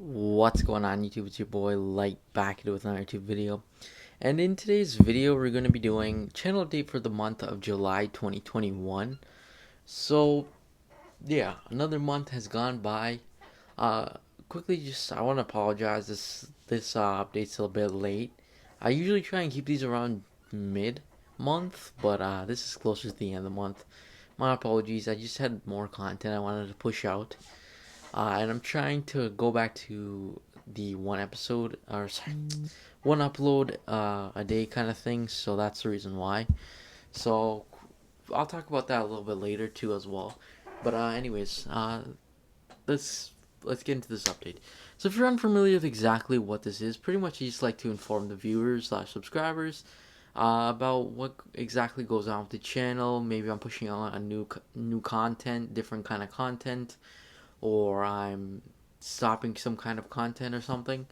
What's going on YouTube? It's your boy Light back with another YouTube video. And in today's video we're going to be doing channel update for the month of July 2021. So yeah, another month has gone by. Uh quickly just I want to apologize, this update's a bit late. I usually try and keep these around mid month, but this is closer to the end of the month. My apologies, I just had more content I wanted to push out. And I'm trying to go back to the one episode, or sorry, one upload a day kind of thing. So that's the reason why. So I'll talk about that a little bit later too as well. But anyways, let's let's get into this update. So if you're unfamiliar with exactly what this is, pretty much I just like to inform the viewers slash subscribers about what exactly goes on with the channel. Maybe I'm pushing on a new content, different kind of content, or I'm stopping some kind of content or something.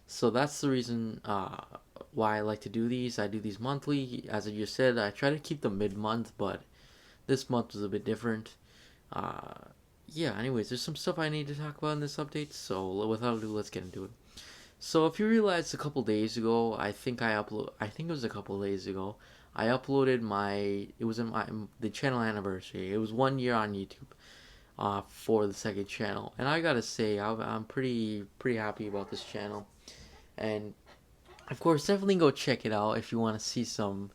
So that's the reason why I like to do these. I do these monthly. As I just said, I try to keep them mid month, but this month was a bit different. Uh, yeah, anyways, there's some stuff I need to talk about in this update, so without ado, let's get into it. So if you realized a couple days ago, I think it was a couple days ago, I uploaded it was in the channel anniversary. It was 1 year on YouTube for the second channel, and I gotta say I'm pretty happy about this channel. And of course, definitely go check it out if you want to see some,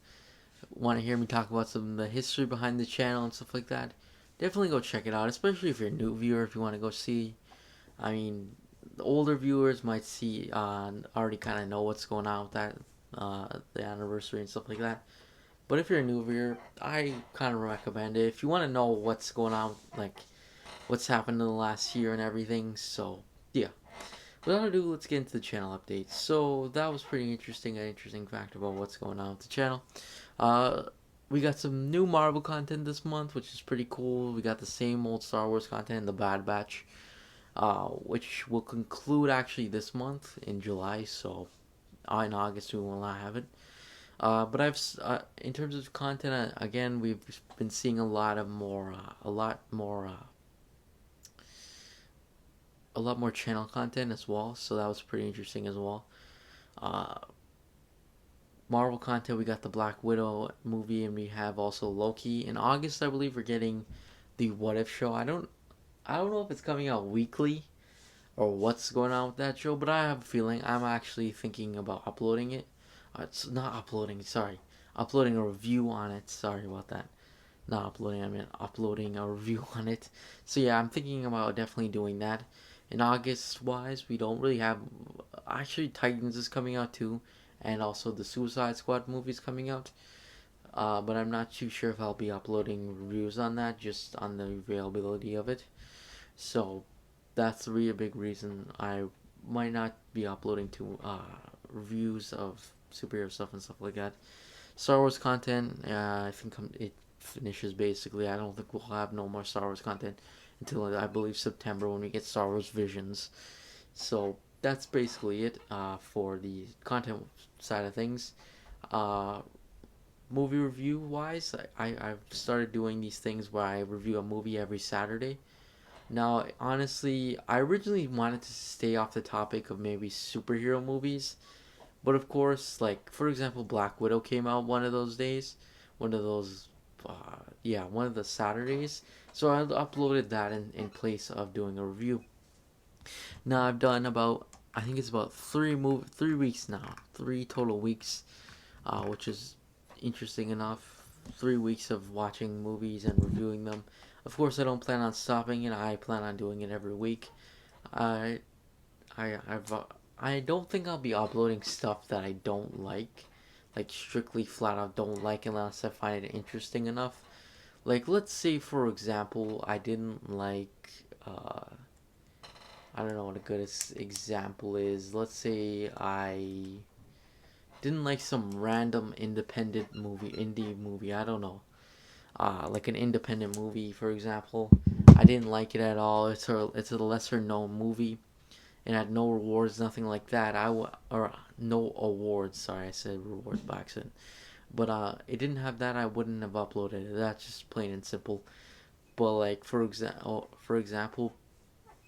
want to hear me talk about some of the history behind the channel and stuff like that. Definitely go check it out, especially if you're a new viewer. If you want to go see, I mean, the older viewers might see already kind of know what's going on with that, the anniversary and stuff like that. But if you're a new viewer, I kind of recommend it if you want to know what's going on, like what's happened in the last year and everything. So yeah, without ado, let's get into the channel updates. So that was pretty interesting, an interesting fact about what's going on with the channel. Uh, we got some new Marvel content this month, which is pretty cool. We got the same old Star Wars content in the Bad Batch, which will conclude actually this month in July. So in August we will not have it. But in terms of content, again, we've been seeing a lot more channel content as well. So that was pretty interesting as well. Uh, Marvel content, we got the Black Widow movie, and we have also Loki. In August, I believe we're getting the What If show. I don't know if it's coming out weekly or what's going on with that show, but I have a feeling I'm actually thinking about uploading it. It's not uploading, sorry, uploading a review on it. Sorry about that. Not uploading, I mean uploading a review on it. So yeah, I'm thinking about definitely doing that. In August wise, we don't really have, actually Titans is coming out too, and also the Suicide Squad movie is coming out. But I'm not too sure if I'll be uploading reviews on that, just on the availability of it. So that's really a big reason I might not be uploading to reviews of superhero stuff and stuff like that. Star Wars content, I think it finishes basically. I don't think we'll have no more Star Wars content until I believe September when we get Star Wars Visions. So that's basically it for the content side of things. Uh, Movie review wise, I've started doing these things where I review a movie every Saturday. Now, honestly, I originally wanted to stay off the topic of maybe superhero movies, but of course, like for example, Black Widow came out one of those days, one of those, yeah, one of the Saturdays. So I uploaded that in place of doing a review. Now I've done about, I think it's about 3 weeks now, 3 total weeks, which is interesting enough. 3 weeks of watching movies and reviewing them. Of course, I don't plan on stopping it. I plan on doing it every week. I I don't think I'll be uploading stuff that I don't like strictly flat out don't like unless I find it interesting enough. Like let's say for example, I didn't like I don't know what a good example is. Let's say I didn't like some random indie movie. I don't know, like an independent movie, for example. I didn't like it at all. It's a lesser known movie and had no rewards, nothing like that. Or no awards. Sorry, I said rewards by accident. But it didn't have that. I wouldn't have uploaded it. That's just plain and simple. But like for example,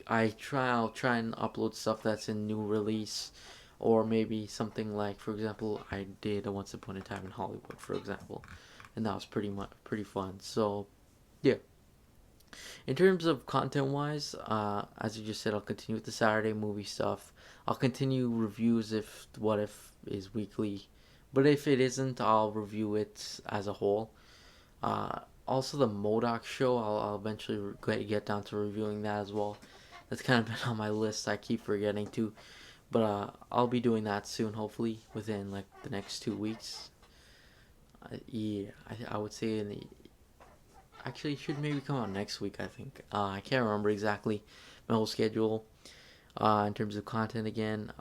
I'll try and upload stuff that's in new release, or maybe something like, for example, I did a Once Upon a Time in Hollywood, for example, and that was pretty fun. So yeah, in terms of content wise, as you just said, I'll continue with the Saturday movie stuff. I'll continue reviews if What If is weekly, but if it isn't, I'll review it as a whole. Uh, Also, the Modoc show, I'll eventually get down to reviewing that as well. That's kind of been on my list. I keep forgetting to, but I'll be doing that soon. Hopefully, within like the next 2 weeks. Yeah, I would say in the actually it should maybe come out next week. I think I can't remember exactly my whole schedule in terms of content again.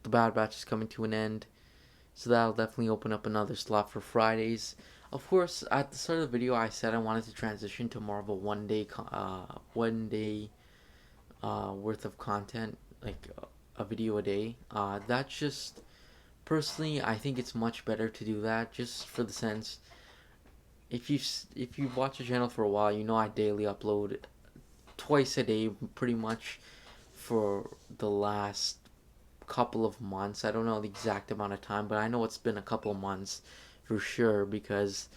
The Bad Batch is coming to an end, so that'll definitely open up another slot for Fridays. Of course, at the start of the video, I said I wanted to transition to more of a one day worth of content, like a video a day. That's just personally, I think it's much better to do that, just for the sense. If you've watched the channel for a while, you know I daily upload twice a day, pretty much for the last couple of months. I don't know the exact amount of time, but I know it's been a couple of months for sure, because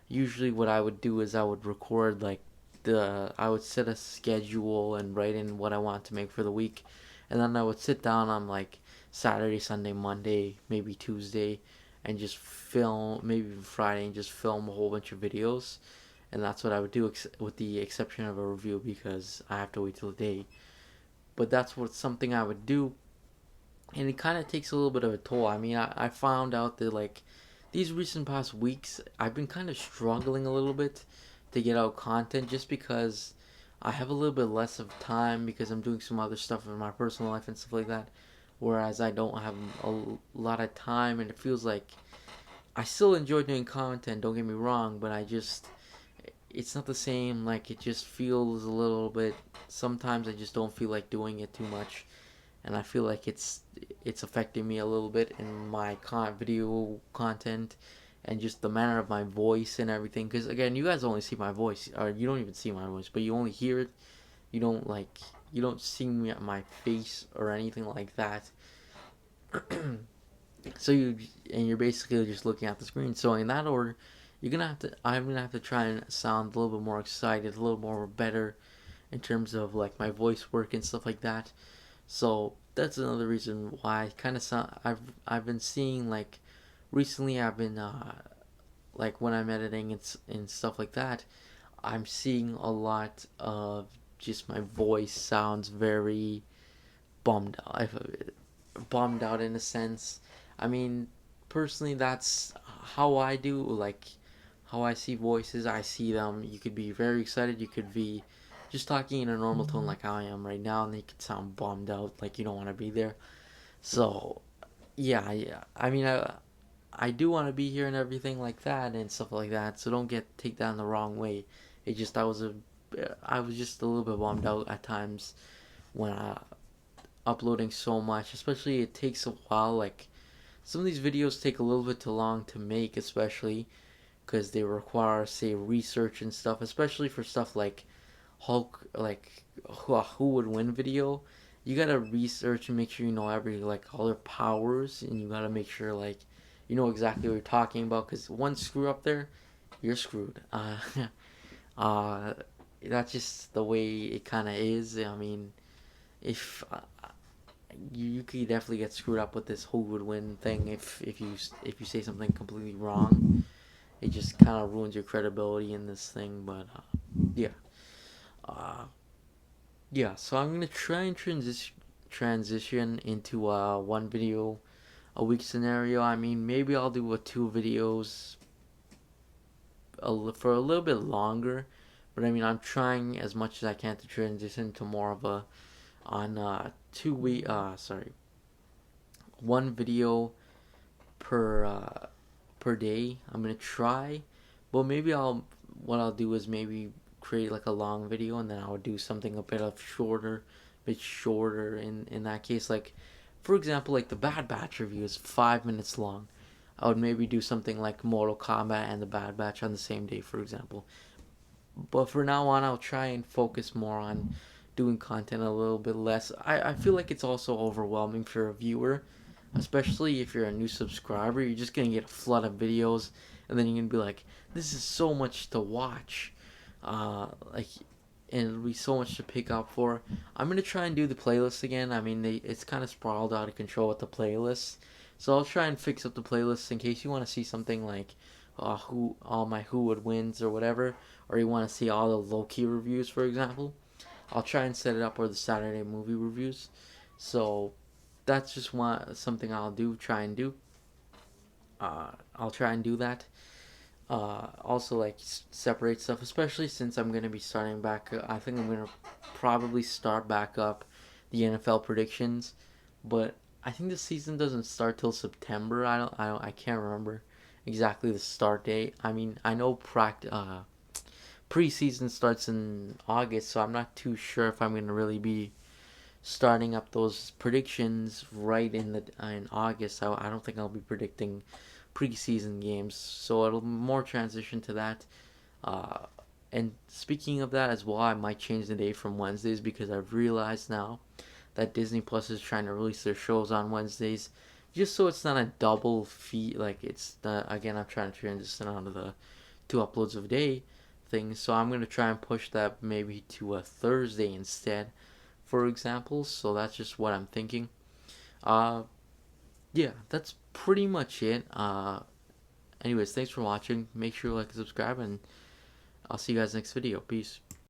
usually what I would do is I would record like I would set a schedule and write in what I want to make for the week, and then I would sit down on like Saturday, Sunday, Monday, maybe Tuesday, and just film, maybe even Friday, and just film a whole bunch of videos. And that's what I would do, with the exception of a review, because I have to wait till the day. But that's what something I would do, and it kind of takes a little bit of a toll. I mean, I found out that like these recent past weeks, I've been kind of struggling a little bit to get out content, just because I have a little bit less of time because I'm doing some other stuff in my personal life and stuff like that. Whereas I don't have a lot of time, and it feels like I still enjoy doing content. Don't get me wrong, but it's not the same. Like, it just feels a little bit. Sometimes I just don't feel like doing it too much, and I feel like it's affecting me a little bit in my video content, and just the manner of my voice and everything. Because again, you guys only see my voice, or you don't even see my voice, but you only hear it. You don't like you don't see me at my face or anything like that. So you're basically just looking at the screen. So in that order, I'm gonna have to try and sound a little bit more excited, a little more better in terms of like my voice work and stuff like that. So that's another reason why I kind of sound. I've been seeing like recently. I've been like when I'm editing and stuff like that. I'm seeing a lot of just my voice sounds very bummed out. Bummed out in a sense. I mean, personally, that's how I do. Like how I see voices. I see them. You could be very excited. You could be just talking in a normal tone like I am right now, and they could sound bummed out, like you don't want to be there. So yeah. I mean, I do want to be here and everything like that and stuff like that. So don't take that in the wrong way. It just I was just a little bit bummed out at times when uploading so much. Especially it takes a while. Like some of these videos take a little bit too long to make, especially because they require, say, research and stuff. Especially for stuff like Hulk, like who would win video. You gotta research and make sure you know every like all their powers, and you gotta make sure like you know exactly what you're talking about. Because one screw up there, you're screwed. Uh, that's just the way it kind of is. I mean, if you could definitely get screwed up with this who would win thing if you say something completely wrong. It just kind of ruins your credibility in this thing. But yeah, uh, yeah. So I'm gonna try and transition into one video a week scenario. I mean, maybe I'll do 2 videos for a little bit longer, but I mean, I'm trying as much as I can to transition to more of a on 2 week. Sorry, one video per per day. I'm gonna try, but maybe I'll do is maybe create like a long video, and then I'll do something a bit shorter in that case. Like for example, like the Bad Batch review is 5 minutes long. I would maybe do something like Mortal Kombat and the Bad Batch on the same day, for example. But for now on, I'll try and focus more on doing content a little bit less. I feel like it's also overwhelming for a viewer, especially if you're a new subscriber. You're just gonna get a flood of videos, and then you're gonna be like, this is so much to watch. Like, and it'll be so much to pick up for. I'm gonna try and do the playlist again. I mean, it's kind of sprawled out of control with the playlist, so I'll try and fix up the playlist in case you want to see something like, who all my who would wins or whatever, or you want to see all the Loki reviews, for example. I'll try and set it up, or the Saturday movie reviews. So that's just something I'll do. Try and do. I'll try and do that. Also, like, separate stuff, especially since I'm gonna be starting back. I think I'm gonna probably start back up the NFL predictions, but I think the season doesn't start till September. I can't remember exactly the start date. I mean, I know preseason starts in August, so I'm not too sure if I'm gonna really be starting up those predictions right in August. I don't think I'll be predicting preseason games, so it'll more transition to that. Uh, and speaking of that as well, I might change the day from Wednesdays because I've realized now that Disney Plus is trying to release their shows on Wednesdays, just so it's not a double fee. Like, it's not, again, I'm trying to transition out of the 2 uploads of a day thing, so I'm gonna try and push that maybe to a Thursday instead, for example. So that's just what I'm thinking. Uh, yeah, that's pretty much it. Anyways, thanks for watching. Make sure to like and subscribe, and I'll see you guys next video. Peace.